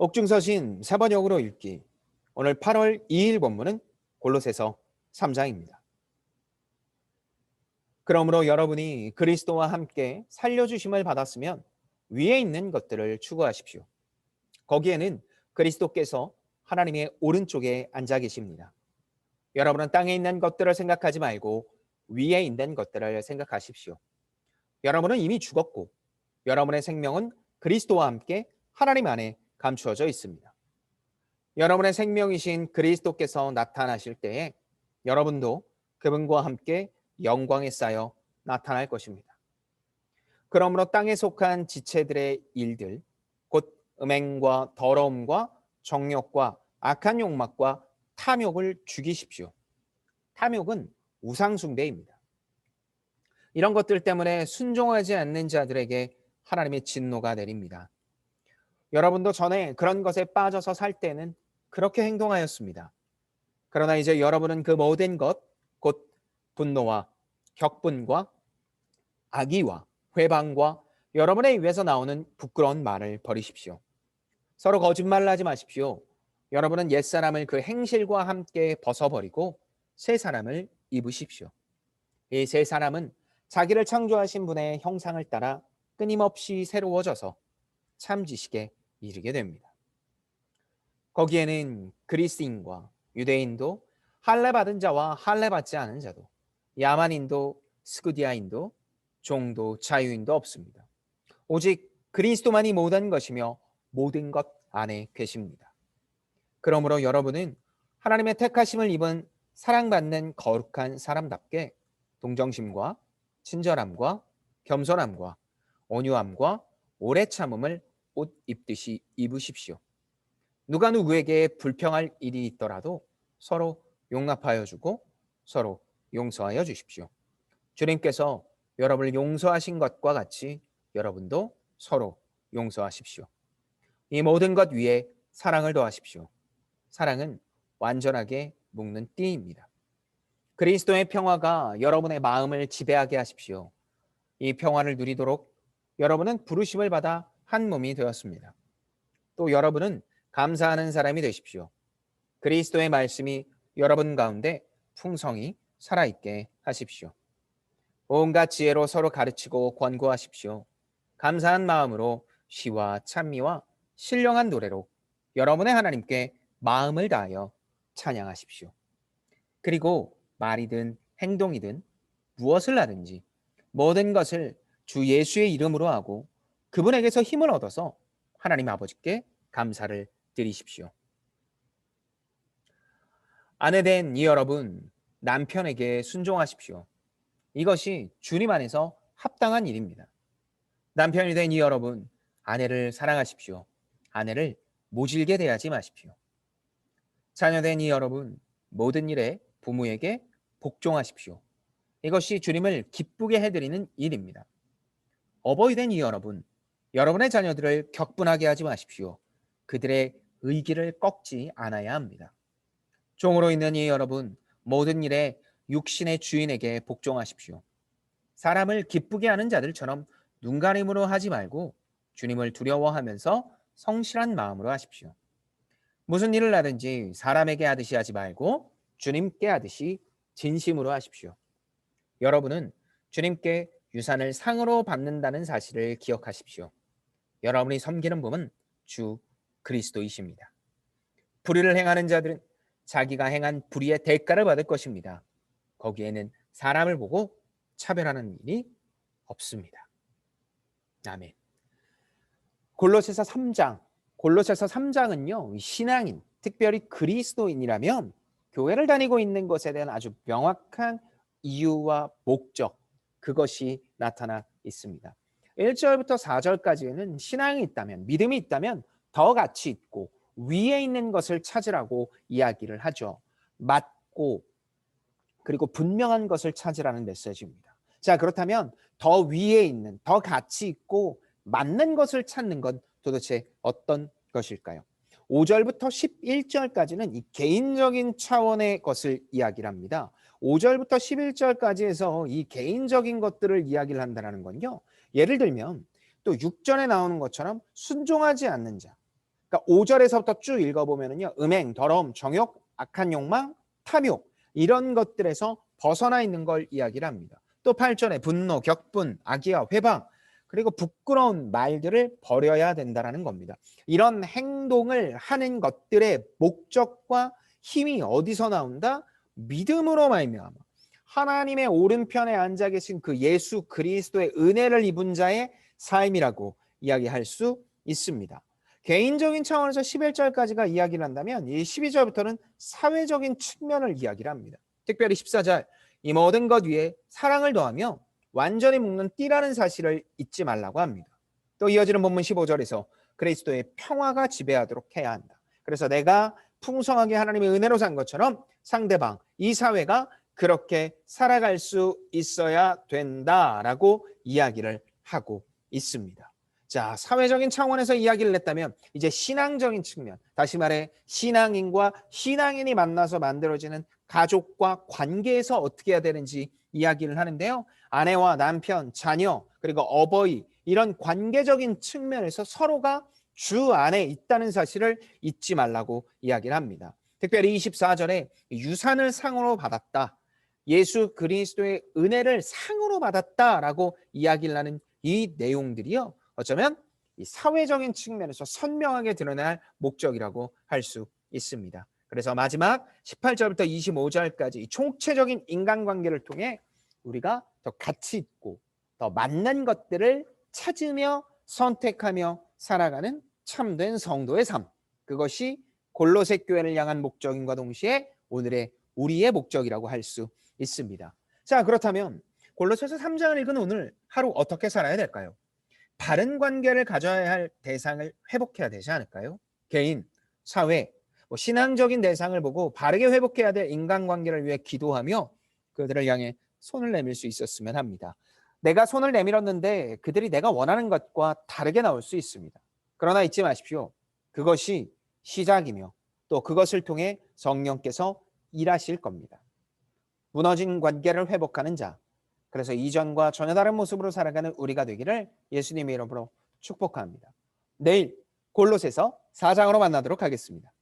옥중서신 세 번역으로 읽기. 오늘 8월 2일 본문은 골로새서 3장입니다. 그러므로 여러분이 그리스도와 함께 살려주심을 받았으면 위에 있는 것들을 추구하십시오. 거기에는 그리스도께서 하나님의 오른쪽에 앉아 계십니다. 여러분은 땅에 있는 것들을 생각하지 말고 위에 있는 것들을 생각하십시오. 여러분은 이미 죽었고 여러분의 생명은 그리스도와 함께 하나님 안에 감추어져 있습니다. 여러분의 생명이신 그리스도께서 나타나실 때에 여러분도 그분과 함께 영광에 쌓여 나타날 것입니다. 그러므로 땅에 속한 지체들의 일들, 곧 음행과 더러움과 정욕과 악한 욕망과 탐욕을 죽이십시오. 탐욕은 우상숭배입니다. 이런 것들 때문에 순종하지 않는 자들에게 하나님의 진노가 내립니다. 여러분도 전에 그런 것에 빠져서 살 때는 그렇게 행동하였습니다. 그러나 이제 여러분은 그 모든 것, 곧 분노와 격분과 악의와 회방과 여러분의 입에서 나오는 부끄러운 말을 버리십시오. 서로 거짓말을 하지 마십시오. 여러분은 옛사람을 그 행실과 함께 벗어버리고 새 사람을 입으십시오. 이 새 사람은 자기를 창조하신 분의 형상을 따라 끊임없이 새로워져서 참 지식에 이르게 됩니다. 거기에는 그리스인과 유대인도 할례받은 자와 할례받지 않은 자도 야만인도 스구디아인도 종도 자유인도 없습니다. 오직 그리스도만이 모든 것이며 모든 것 안에 계십니다. 그러므로 여러분은 하나님의 택하심을 입은 사랑받는 거룩한 사람답게 동정심과 친절함과 겸손함과 온유함과 오래 참음을 옷 입듯이 입으십시오. 누가 누구에게 불평할 일이 있더라도 서로 용납하여 주고 서로 용서하여 주십시오. 주님께서 여러분을 용서하신 것과 같이 여러분도 서로 용서하십시오. 이 모든 것 위에 사랑을 더하십시오. 사랑은 완전하게 묶는 띠입니다. 그리스도의 평화가 여러분의 마음을 지배하게 하십시오. 이 평화를 누리도록 여러분은 부르심을 받아 한 몸이 되었습니다. 또 여러분은 감사하는 사람이 되십시오. 그리스도의 말씀이 여러분 가운데 풍성히 살아있게 하십시오. 온갖 지혜로 서로 가르치고 권고하십시오. 감사한 마음으로 시와 찬미와 신령한 노래로 여러분의 하나님께 마음을 다하여 찬양하십시오. 그리고 말이든 행동이든 무엇을 하든지 모든 것을 주 예수의 이름으로 하고 그분에게서 힘을 얻어서 하나님 아버지께 감사를 드리십시오. 아내된 이 여러분, 남편에게 순종하십시오. 이것이 주님 안에서 합당한 일입니다. 남편이 된 이 여러분, 아내를 사랑하십시오. 아내를 모질게 대하지 마십시오. 자녀된 이 여러분, 모든 일에 부모에게 복종하십시오. 이것이 주님을 기쁘게 해드리는 일입니다. 어버이 된 이 여러분, 여러분의 자녀들을 격분하게 하지 마십시오. 그들의 의기를 꺾지 않아야 합니다. 종으로 있는 이 여러분, 모든 일에 육신의 주인에게 복종하십시오. 사람을 기쁘게 하는 자들처럼 눈가림으로 하지 말고 주님을 두려워하면서 성실한 마음으로 하십시오. 무슨 일을 하든지 사람에게 하듯이 하지 말고 주님께 하듯이 진심으로 하십시오. 여러분은 주님께 유산을 상으로 받는다는 사실을 기억하십시오. 여러분이 섬기는 분은 주 그리스도이십니다. 불의를 행하는 자들은 자기가 행한 불의의 대가를 받을 것입니다. 거기에는 사람을 보고 차별하는 일이 없습니다. 아멘. 골로새서 3장. 골로새서 3장은요. 신앙인, 특별히 그리스도인이라면 교회를 다니고 있는 것에 대한 아주 명확한 이유와 목적, 그것이 나타나 있습니다. 1절부터 4절까지는 신앙이 있다면, 믿음이 있다면 더 가치 있고 위에 있는 것을 찾으라고 이야기를 하죠. 맞고 그리고 분명한 것을 찾으라는 메시지입니다. 자, 그렇다면 더 위에 있는, 더 가치 있고 맞는 것을 찾는 건 도대체 어떤 것일까요? 5절부터 11절까지는 이 개인적인 차원의 것을 이야기를 합니다. 5절부터 11절까지 해서 이 개인적인 것들을 이야기를 한다는 건요. 예를 들면 또 6절에 나오는 것처럼 순종하지 않는 자, 그러니까 5절에서부터 쭉 읽어보면은요, 음행, 더러움, 정욕, 악한 욕망, 탐욕 이런 것들에서 벗어나 있는 걸 이야기를 합니다. 또 8절에 분노, 격분, 악의와 회방 그리고 부끄러운 말들을 버려야 된다라는 겁니다. 이런 행동을 하는 것들의 목적과 힘이 어디서 나온다? 믿음으로 말미암아 하나님의 오른편에 앉아 계신 그 예수 그리스도의 은혜를 입은 자의 삶이라고 이야기할 수 있습니다. 개인적인 차원에서 11절까지가 이야기를 한다면 이 12절부터는 사회적인 측면을 이야기를 합니다. 특별히 14절 이 모든 것 위에 사랑을 더하며 완전히 묶는 띠라는 사실을 잊지 말라고 합니다. 또 이어지는 본문 15절에서 그리스도의 평화가 지배하도록 해야 한다. 그래서 내가 풍성하게 하나님의 은혜로 산 것처럼 상대방, 이 사회가 그렇게 살아갈 수 있어야 된다라고 이야기를 하고 있습니다. 자, 사회적인 차원에서 이야기를 했다면 이제 신앙적인 측면, 다시 말해 신앙인과 신앙인이 만나서 만들어지는 가족과 관계에서 어떻게 해야 되는지 이야기를 하는데요. 아내와 남편, 자녀, 그리고 어버이 이런 관계적인 측면에서 서로가 주 안에 있다는 사실을 잊지 말라고 이야기를 합니다. 특별히 24절에 유산을 상으로 받았다. 예수 그리스도의 은혜를 상으로 받았다라고 이야기를 하는 이 내용들이요. 어쩌면 이 사회적인 측면에서 선명하게 드러날 목적이라고 할 수 있습니다. 그래서 마지막 18절부터 25절까지 총체적인 인간관계를 통해 우리가 더 가치 있고 더 맞는 것들을 찾으며 선택하며 살아가는 참된 성도의 삶. 그것이 골로새 교회를 향한 목적인과 동시에 오늘의 우리의 목적이라고 할 수 있습니다. 자, 그렇다면 골로새서 3장을 읽은 오늘 하루 어떻게 살아야 될까요? 바른 관계를 가져야 할 대상을 회복해야 되지 않을까요? 개인, 사회, 신앙적인 대상을 보고 바르게 회복해야 될 인간관계를 위해 기도하며 그들을 향해 손을 내밀 수 있었으면 합니다. 내가 손을 내밀었는데 그들이 내가 원하는 것과 다르게 나올 수 있습니다. 그러나 잊지 마십시오. 그것이 시작이며 또 그것을 통해 성령께서 일하실 겁니다. 무너진 관계를 회복하는 자, 그래서 이전과 전혀 다른 모습으로 살아가는 우리가 되기를 예수님의 이름으로 축복합니다. 내일 골로새서 4장으로 만나도록 하겠습니다.